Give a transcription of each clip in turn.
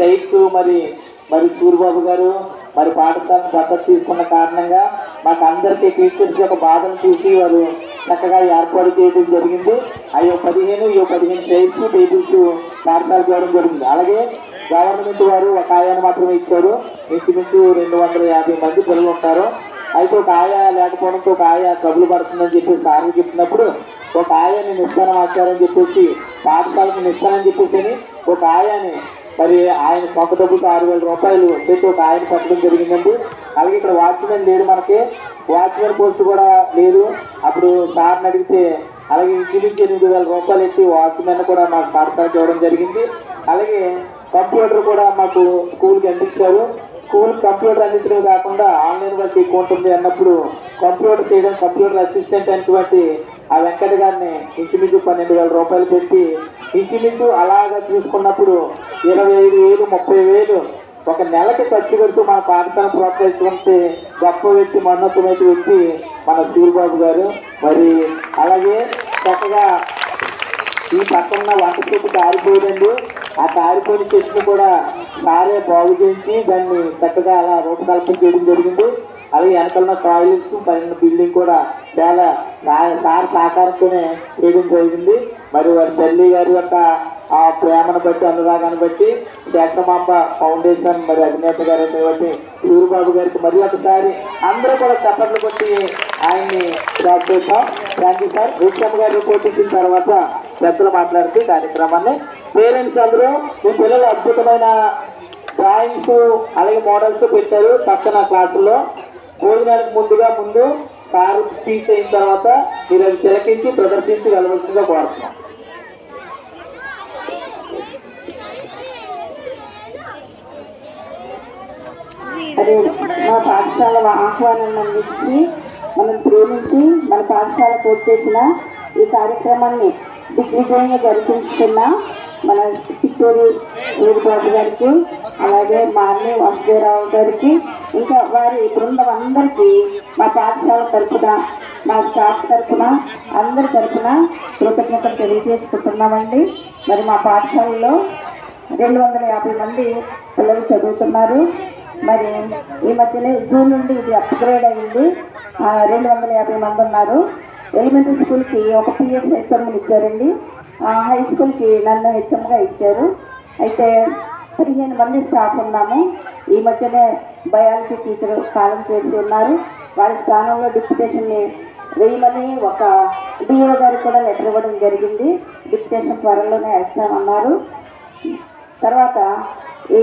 Chairs మరి మరి సూరిబాబు గారు మరి పాఠశాలను దత్తత తీసుకున్న కారణంగా మాకు అందరికీ టీచర్స్ యొక్క బాధను చూసి వారు చక్కగా ఏర్పాటు చేయడం జరిగింది. అయ్యో 15 చైర్స్ టేబుల్స్ పాఠశాలకు ఇవ్వడం జరిగింది. అలాగే గవర్నమెంట్ వారు ఒక ఆయాన్ని మాత్రమే ఇచ్చారు. ఇంచుమించు 250 మంది పిల్లలు ఉంటారు. అయితే ఒక ఆయా లేకపోవడంతో ఒక ఆయా ట్రబుల్ పడుతుందని చెప్పేసి సార్లు చెప్పినప్పుడు ఒక ఆయాని నేను ఇస్తాను ఆచారని చెప్పేసి పాఠశాలకు నేను ఇస్తానని చెప్పేసి ఒక ఆయాని మరి ఆయన సొంత డబ్బులతో 6,000 రూపాయలు పెట్టి ఒక ఆయన పెట్టడం జరిగిందండి. అలాగే ఇక్కడ వాచ్మెన్ లేడు, మనకి వాచ్మెన్ పోస్ట్ కూడా లేదు. అప్పుడు సార్ని అడిగితే అలాగే ఇంచుమించు 8,000 రూపాయలు ఎత్తి వాచ్మెన్ కూడా మాకు పాఠశాలకు ఇవ్వడం జరిగింది. అలాగే కంప్యూటర్ కూడా మాకు స్కూల్కి అందించారు. స్కూల్ కంప్యూటర్ అందించడం కాకుండా ఆన్లైన్ వర్క్ ఎక్కువ ఉంటుంది అన్నప్పుడు కంప్యూటర్ చేయడం కంప్యూటర్ అసిస్టెంట్ అయినటువంటి ఆ వెంకట గారిని ఇంచుమించు 12,000 రూపాయలు పెట్టి ఇంచుమించు అలాగా చూసుకున్నప్పుడు 25,000 30,000 ఒక నెలకి ఖర్చు పెడుతూ మన పాఠశాల ప్రోత్సహించుకుంటే గొప్ప వ్యక్తి మన్నతమైన వ్యక్తి మన సూరిబాబు గారు. మరి అలాగే చక్కగా ఈ పక్కన వంట చెట్టు కారిపోయిందండి. ఆ కారిపోయిన చెట్టును కూడా సారే బాగు చేసి దాన్ని చక్కగా అలా రూపకల్పన చేయడం జరిగింది. అలాగే వెనకాల టాయిలెట్స్ పైన బిల్డింగ్ కూడా చాలా సార్ సహకారంతోనే చేయడం జరిగింది. మరి వారి తల్లి గారి యొక్క ఆ ప్రేమను బట్టి అనురాగాన్ని బట్టి శేషమాంబ ఫౌండేషన్ మరి అధినేత గారు అనేటువంటి సూరిబాబు గారికి మరి ఒకసారి అందరూ కూడా చప్పట్లు కొట్టి ఆయన్ని ప్రోత్సహిస్తాం. Thank you sir. రూపమ్మ గారు రిపోర్ట్ ఇచ్చిన తర్వాత పెద్దలు మాట్లాడుతూ కార్యక్రమాన్ని పేరెంట్స్ అందరూ మీ పిల్లలు అద్భుతమైన డ్రాయింగ్స్ అలాగే మోడల్స్ పెట్టారు పక్కన క్లాసుల్లో. భోజనానికి ముందు కారు స్పీచ్ అయిన తర్వాత మీరు అవి తిలకించి ప్రదర్శించి వెళ్ళవలసిందిగా కోరుతున్నాం. అదే మా పాఠశాల ఆహ్వానాన్ని అందించి మనం ప్రేమించి మన పాఠశాలకు వచ్చేసిన ఈ కార్యక్రమాన్ని దిగ్విజయంగా జరిపించుకున్న మన చిత్తూరు సూరిబాబు గారికి అలాగే మా అన్నయ్య వాసుదేవరావు గారికి ఇంకా వారి బృందం అందరికీ మా పాఠశాల తరఫున మా స్టాఫ్ తరఫున అందరి తరఫున కృతజ్ఞతలు తెలియజేసుకుంటున్నామండి. మరి మా పాఠశాలలో 250 మంది పిల్లలు చదువుతున్నారు. మరి ఈ మధ్యనే జూన్ నుండి ఇది అప్గ్రేడ్ అయింది. 250 మంది ఉన్నారు. ఎలిమెంటరీ స్కూల్కి ఒక పిఎస్ హెచ్ఎంని ఇచ్చారండి. హై స్కూల్కి నన్ను హెచ్ఎంగా ఇచ్చారు. అయితే 15 మంది స్టాఫ్ ఉన్నాము. ఈ మధ్యనే బయాలజీ టీచర్ కాలం చేసి ఉన్నారు. వారి స్థానంలో డిప్యుటేషన్ని వేయమని ఒక డిఓ గారికి కూడా లెటర్ ఇవ్వడం జరిగింది. డిప్యుటేషన్ త్వరలోనే వేస్తామన్నారు. తర్వాత ఈ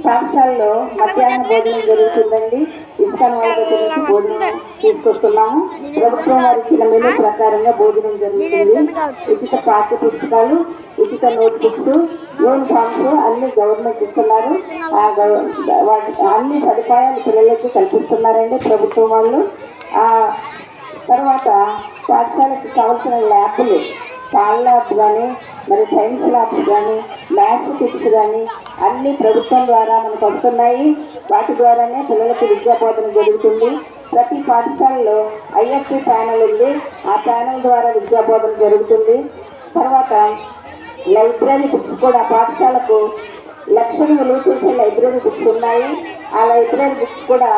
పాఠశాలలో మధ్యాహ్న భోజనం జరుగుతుందండి. ఇస్కాన్ వాళ్ళ దగ్గర నుంచి భోజనం తీసుకొస్తున్నాము. ప్రభుత్వం వారు ఇచ్చిన మెనూ ప్రకారంగా భోజనం జరుగుతుంది. ఉచిత పాఠ్య పుస్తకాలు, ఉచిత నోట్ బుక్స్, యూనిఫామ్స్ అన్ని గవర్నమెంట్ ఇస్తున్నారు. అన్ని సదుపాయాలు పిల్లలకి కల్పిస్తున్నారండి ప్రభుత్వం వాళ్ళు. తర్వాత పాఠశాలకు కావాల్సిన ల్యాబ్లు, పాల్ ల్యాబ్ కానీ మరి సైన్స్ ల్యాబ్స్ కానీ మ్యాథ్స్ కిట్స్ కానీ అన్ని ప్రభుత్వం ద్వారా మనకు వస్తున్నాయి. వాటి ద్వారానే పిల్లలకి విద్యాబోధన జరుగుతుంది. ప్రతి పాఠశాలలో ఐఎఫ్సి ప్యానల్ ఉంది. ఆ ప్యానల్ ద్వారా విద్యాబోధన జరుగుతుంది. తర్వాత లైబ్రరీ బుక్స్ కూడా పాఠశాలకు లక్షలు విలువ చేసే లైబ్రరీ బుక్స్ ఉన్నాయి. ఆ లైబ్రరీ బుక్స్ కూడా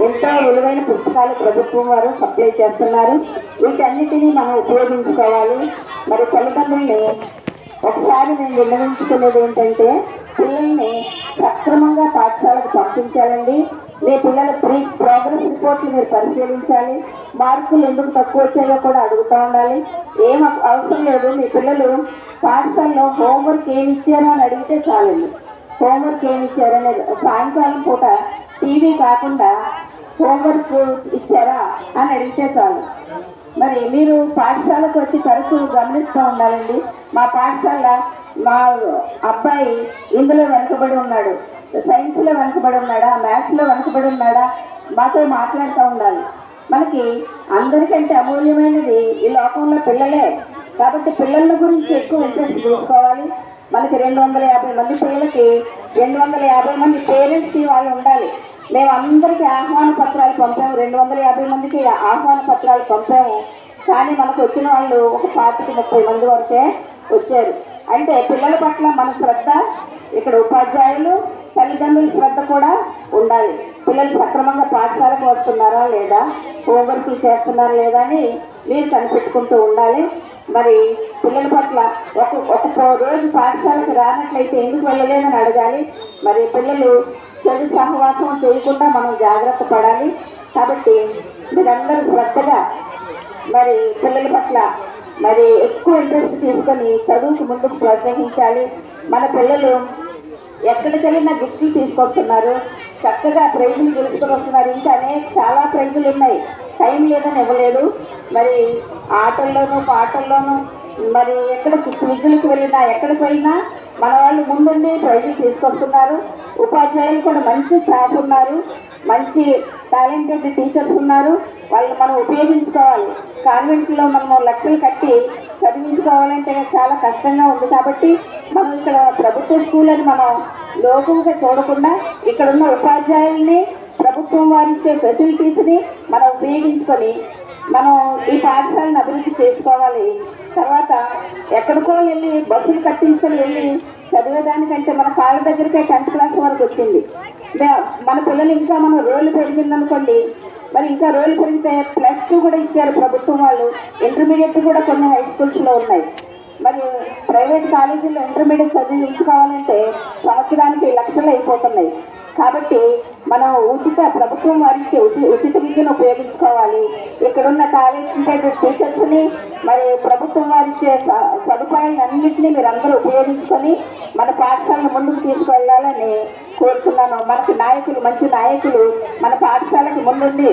ఎంతో విలువైన పుస్తకాలు ప్రభుత్వం వారు సప్లై చేస్తున్నారు. వీటన్నిటినీ మనం ఉపయోగించుకోవాలి. మరి తల్లిదండ్రుల్ని ఒకసారి నేను విన్నవించుకునేది ఏంటంటే పిల్లల్ని సక్రమంగా పాఠశాలకు పంపించాలండి. మీ పిల్లల ప్రోగ్రెస్ రిపోర్ట్లు మీరు పరిశీలించాలి. మార్కులు ఎందుకు తక్కువ వచ్చాయో కూడా అడుగుతూ ఉండాలి. ఏం అవసరం లేదు, మీ పిల్లలు పాఠశాలలో హోంవర్క్ ఏమి ఇచ్చారో అని అడిగితే చాలండి. హోంవర్క్ ఏమి ఇచ్చారనేది సాయంకాలం పూట టీవీ కాకుండా హోంవర్క్ ఇచ్చారా అని అడిగితే చాలు. మరి మీరు పాఠశాలకు వచ్చి తరచూ గమనిస్తూ ఉండాలండి. మా పాఠశాల మా అబ్బాయి ఇందులో వెనుకబడి ఉన్నాడు, సైన్స్లో వెనుకబడి ఉన్నాడా, మ్యాథ్స్లో వెనుకబడి ఉన్నాడా, మాతో మాట్లాడుతూ ఉండాలి. మనకి అందరికంటే అమూల్యమైనది ఈ లోకంలో పిల్లలే. కాబట్టి పిల్లల గురించి ఎక్కువ ఇంట్రెస్ట్ చూసుకోవాలి. మనకి 250 మంది పిల్లలకి 250 మంది పేరెంట్స్కి వాళ్ళు ఉండాలి. మేము అందరికీ ఆహ్వాన పత్రాలు పంపాము. 250 మందికి ఆహ్వాన పత్రాలు పంపాము. కానీ మనకు వచ్చిన వాళ్ళు ఒక 25-30 మంది వరకే వచ్చారు. అంటే పిల్లల పట్ల మన శ్రద్ధ, ఇక్కడ ఉపాధ్యాయులు తల్లిదండ్రుల శ్రద్ధ కూడా ఉండాలి. పిల్లలు సక్రమంగా పాఠశాలకు వస్తున్నారా లేదా, హోంవర్క్లు చేస్తున్నారా లేదా అని మీరు కనిపెట్టుకుంటూ ఉండాలి. మరి పిల్లల పట్ల ఒక రోజు పాఠశాలకు రానట్లయితే ఎందుకు వెళ్ళలేదని అడగాలి. మరి పిల్లలు చెడు సహవాసం చేయకుండా మనం జాగ్రత్త పడాలి. కాబట్టి మీరందరూ శ్రద్ధగా మరి పిల్లల పట్ల మరి ఎక్కువ ఇంట్రెస్ట్ తీసుకొని చదువుకు ముందుకు ప్రోత్సహించాలి. మన పిల్లలు ఎక్కడికి వెళ్ళినా గిఫ్ట్లు తీసుకొస్తున్నారు, చక్కగా ప్రైజులు గెలుచుకొని వస్తున్నారు. ఇంకా చాలా ప్రైజులు ఉన్నాయి, టైం లేదని ఇవ్వలేదు. మరి ఆటల్లోనూ పాటల్లోనూ మరి క్విజ్లకు వెళ్ళినా ఎక్కడికి వెళ్ళినా మన వాళ్ళు ముందుండి ప్రైజులు తీసుకొస్తున్నారు. ఉపాధ్యాయులు కూడా మంచి స్టాఫ్ ఉన్నారు, మంచి టాలెంటెడ్ టీచర్స్ ఉన్నారు. వాళ్ళు మనం ఉపయోగించుకోవాలి. కాన్వెంట్లో మనము లక్షలు కట్టి చదివించుకోవాలంటే చాలా కష్టంగా ఉంది. కాబట్టి మనం ఇక్కడ ప్రభుత్వ స్కూల్ అని మనం లోకుగా చూడకుండా ఇక్కడ ఉన్న ఉపాధ్యాయుల్ని, ప్రభుత్వం వారిచ్చే ఫెసిలిటీస్ని మనం ఉపయోగించుకొని మనం ఈ పాఠశాలను అభివృద్ధి చేసుకోవాలి. తర్వాత ఎక్కడికో వెళ్ళి బస్సులు కట్టించుకొని వెళ్ళి చదివేదానికంటే మన కాళ్ళ దగ్గరికే 10th క్లాస్ వరకు వచ్చింది. మన పిల్లలు ఇంకా మనం రోడ్లు పెరిగిందనుకోండి, మరి ఇంకా రోడ్లు పెరిగితే +2 కూడా ఇచ్చారు ప్రభుత్వం వాళ్ళు. ఇంటర్మీడియట్ కూడా కొన్ని హై స్కూల్స్లో ఉన్నాయి. మరి ప్రైవేట్ కాలేజీల్లో ఇంటర్మీడియట్ చదివించుకోవాలంటే సంవత్సరానికి లక్షలు అయిపోతున్నాయి. కాబట్టి మనం ప్రభుత్వం వారికి ఉచిత విద్యను ఉపయోగించుకోవాలి. ఇక్కడున్న టాలెంటెడ్ టీచర్స్ని, మరి ప్రభుత్వం వారిచ్చే సదుపాయాలన్నింటినీ మీరు అందరూ ఉపయోగించుకొని మన పాఠశాలను ముందుకు తీసుకువెళ్ళాలని కోరుతున్నాను. మనకి మంచి నాయకులు మన పాఠశాలకు ముందుండి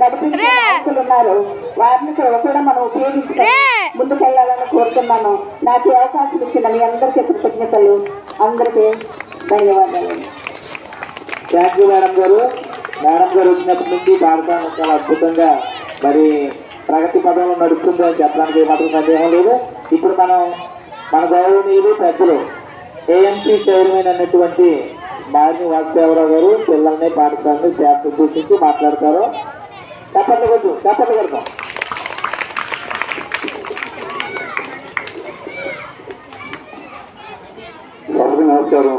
నడిపించే నాయకులు ఉన్నారు. వారిని కూడా మనం ఉపయోగించుకొని ముందుకెళ్ళాలని కోరుతున్నాను. నాకు ఈ అవకాశం ఇచ్చిన మీ అందరికీ కృతజ్ఞతలు. అందరికీ ధన్యవాదాలు. థ్యాంక్ యూ మేడం గారు. మేడం గారు వచ్చినప్పటి నుంచి పాఠశాల చాలా అద్భుతంగా మరి ప్రగతి పదంలో నడుస్తుంది అని చెప్పడానికి ఏమాత్రం సందేహం లేదు. ఇప్పుడు మన గౌరవనీయులు పెద్దలు ఏఎంసీ చైర్మన్ అన్నటువంటి మారిని వాసుదేవరావు గారు పిల్లల్ని పాఠశాలని శాఖ ఉద్దేశించి మాట్లాడతారు. చెప్పండి కొడతాం. సభకు నమస్కారం.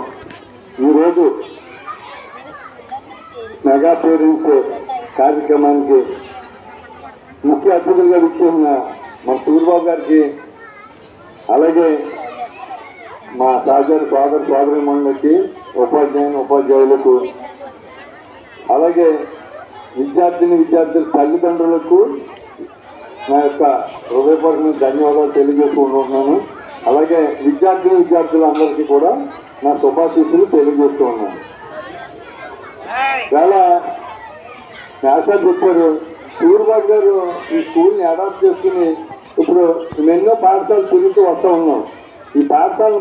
ఈరోజు మెగా పేరెంట్స్ కార్యక్రమానికి ముఖ్య అతిథులుగా విచ్చేసిన మా సూర్యబాబు గారికి, అలాగే మా సోదరిమణులకి, ఉపాధ్యాయులకు, అలాగే విద్యార్థుల తల్లిదండ్రులకు నా యొక్క హృదయపూర్వక ధన్యవాదాలు తెలియజేసుకుంటున్నాను. అలాగే విద్యార్థులందరికీ కూడా నా శుభాశీస్సులు తెలియజేస్తూ ఉన్నాను. చాలా వ్యాసాలు చెప్పారు. సూర్యబాబు గారు ఈ స్కూల్ని అడాప్ట్ చేసుకుని ఇప్పుడు మేము ఎన్నో పాఠశాలలు తిరుగుతూ వస్తూ ఉన్నాం. ఈ పాఠశాల